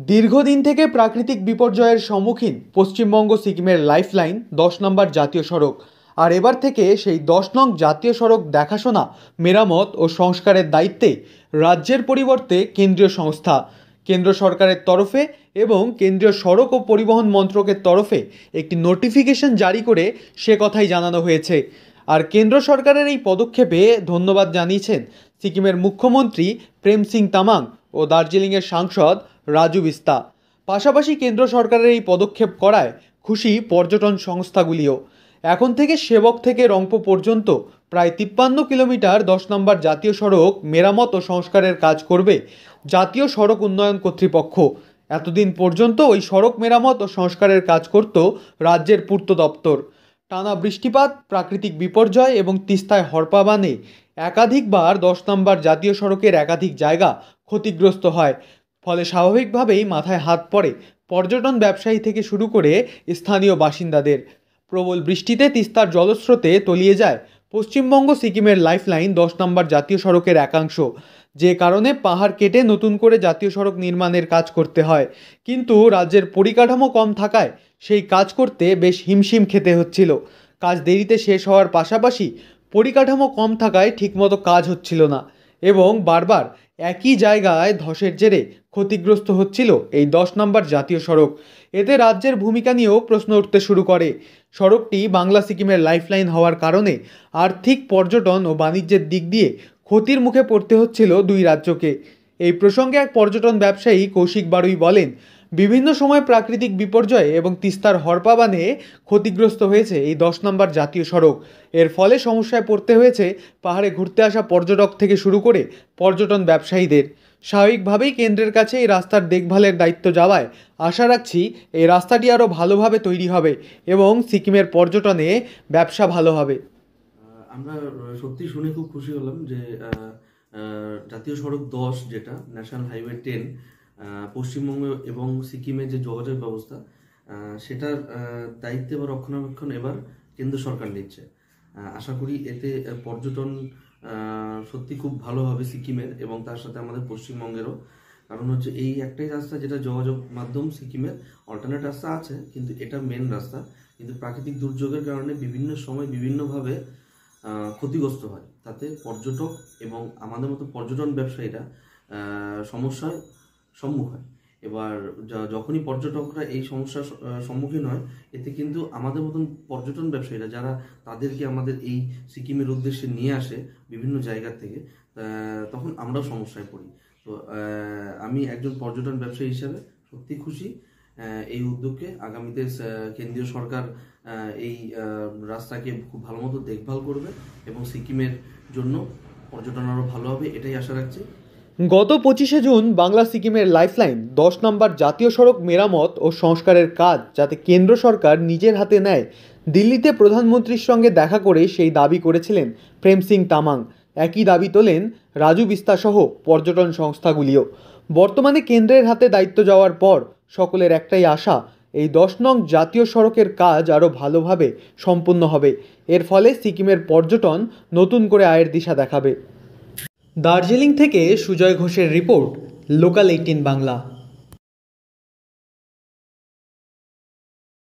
দীর্ঘদিন থেকে প্রাকৃতিক বিপর্যয়ের সম্মুখীন পশ্চিমবঙ্গ সিকিমের লাইফলাইন 10 নম্বর জাতীয় সড়ক। আর এবার থেকে সেই 10 নং জাতীয় সড়ক দেখাশোনা, মেরামত ও সংস্কারের দায়িত্বে রাজ্যের পরিবর্তে কেন্দ্রীয় সংস্থা। কেন্দ্র সরকারের তরফে এবং কেন্দ্রীয় সড়ক ও পরিবহন মন্ত্রকের তরফে একটি নোটিফিকেশন জারি করে সে কথাই জানানো হয়েছে। আর কেন্দ্র সরকারের এই পদক্ষেপে ধন্যবাদ জানিয়েছেন সিকিমের মুখ্যমন্ত্রী প্রেম সিং তামাং ও দার্জিলিংয়ের সাংসদ রাজু বিস্তা। পাশাপাশি কেন্দ্র সরকারের এই পদক্ষেপ করায় খুশি পর্যটন সংস্থাগুলিও। এখন থেকে সেবক থেকে রংপো পর্যন্ত প্রায় 53 কিলোমিটার 10 নম্বর জাতীয় সড়ক মেরামত ও সংস্কারের কাজ করবে জাতীয় সড়ক উন্নয়ন কর্তৃপক্ষ। এতদিন পর্যন্ত ওই সড়ক মেরামত ও সংস্কারের কাজ করত রাজ্যের পূর্ত দপ্তর। টানা বৃষ্টিপাত, প্রাকৃতিক বিপর্যয় এবং তিস্তায় হড়পা বানে একাধিকবার 10 নম্বর জাতীয় সড়কের একাধিক জায়গা ক্ষতিগ্রস্ত হয়। ফলে স্বাভাবিকভাবেই মাথায় হাত পড়ে পর্যটন ব্যবসায়ী থেকে শুরু করে স্থানীয় বাসিন্দাদের। প্রবল বৃষ্টিতে তিস্তার জলস্রোতে তলিয়ে যায় পশ্চিমবঙ্গ সিকিমের লাইফলাইন 10 নম্বর জাতীয় সড়কের একাংশ, যে কারণে পাহাড় কেটে নতুন করে জাতীয় সড়ক নির্মাণের কাজ করতে হয়। কিন্তু রাজ্যের পরিকাঠামো কম থাকায় সেই কাজ করতে বেশ হিমশিম খেতে হচ্ছিল। কাজ দেরিতে শেষ হওয়ার পাশাপাশি পরিকাঠামো কম থাকায় ঠিকমতো কাজ হচ্ছিল না এবং বারবার একই জায়গায় ধসের জেরে ক্ষতিগ্রস্ত হচ্ছিল এই 10 নম্বর জাতীয় সড়ক। এতে রাজ্যের ভূমিকা নিয়েও প্রশ্ন উঠতে শুরু করে। সড়কটি বাংলা সিকিমের লাইফলাইন হওয়ার কারণে আর্থিক, পর্যটন ও বাণিজ্যের দিক দিয়ে ক্ষতির মুখে পড়তে হচ্ছিল দুই রাজ্যকে। এই প্রসঙ্গে এক পর্যটন ব্যবসায়ী কৌশিক বারুই বলেন, বিভিন্ন সময় প্রাকৃতিক বিপর্যয় এবং তিস্তার হড়পা বানে ক্ষতিগ্রস্ত হয়েছে এই 10 নম্বর জাতীয় সড়ক। এর ফলে সমস্যায় পড়তে হয়েছে পাহাড়ে ঘুরতে আসা পর্যটক থেকে শুরু করে পর্যটন ব্যবসায়ীদের। স্বাভাবিকভাবেই কেন্দ্রের কাছে এই রাস্তার দেখভালের দায়িত্ব যাওয়ায় আশা রাখছি এই রাস্তাটি আরও ভালোভাবে তৈরি হবে এবং সিকিমের পর্যটনে ব্যবসা ভালো হবে। আমরা সত্যি শুনে খুব খুশি হলাম যে জাতীয় সড়ক 10, যেটা ন্যাশনাল হাইওয়ে 10, পশ্চিমবঙ্গ এবং সিকিমের যে যোগাযোগ ব্যবস্থা, সেটার দায়িত্ব বা রক্ষণাবেক্ষণ এবার কেন্দ্র সরকার নিচ্ছে। আশা করি এতে পর্যটন সত্যি খুব ভালো হবে সিকিমের এবং তার সাথে আমাদের পশ্চিমবঙ্গেরও। কারণ হচ্ছে এই একটাই রাস্তা যেটা যোগাযোগ মাধ্যম সিকিমের। অল্টারনেট রাস্তা আছে কিন্তু এটা মেন রাস্তা। কিন্তু প্রাকৃতিক দুর্যোগের কারণে বিভিন্ন সময় বিভিন্নভাবে ক্ষতিগ্রস্ত হয়, তাতে পর্যটক এবং আমাদের মতো পর্যটন ব্যবসায়ীরা সমস্যার সম্মুখ হয়। এবার যখনই পর্যটকরা এই সমস্যার সম্মুখীন হয়, এতে কিন্তু আমাদের মতন পর্যটন ব্যবসায়ীরা যারা তাদেরকে আমাদের এই সিকিমের উদ্দেশ্যে নিয়ে আসে বিভিন্ন জায়গা থেকে, তখন আমরাও সমস্যায় পড়ি। তো আমি একজন পর্যটন ব্যবসায়ী হিসাবে সত্যি খুশি এই উদ্যোগকে। আগামীতে কেন্দ্রীয় সরকার এই রাস্তাকে খুব ভালো মতো দেখভাল করবে এবং সিকিমের জন্য পর্যটন আরও ভালো হবে, এটাই আশা রাখছি। গত 25শে জুন বাংলা সিকিমের লাইফলাইন 10 নম্বর জাতীয় সড়ক মেরামত ও সংস্কারের কাজ যাতে কেন্দ্র সরকার নিজের হাতে নেয়, দিল্লিতে প্রধানমন্ত্রীর সঙ্গে দেখা করে সেই দাবি করেছিলেন প্রেম সিং তামাং। একই দাবি তোলেন রাজু বিস্তা সহ পর্যটন সংস্থাগুলিও। বর্তমানে কেন্দ্রের হাতে দায়িত্ব যাওয়ার পর সকলের একটাই আশা, এই 10 নং জাতীয় সড়কের কাজ আরও ভালোভাবে সম্পূর্ণ হবে। এর ফলে সিকিমের পর্যটন নতুন করে আয়ের দিশা দেখাবে। দার্জিলিং থেকে সুজয় ঘোষের রিপোর্ট, লোকাল 18 বাংলা।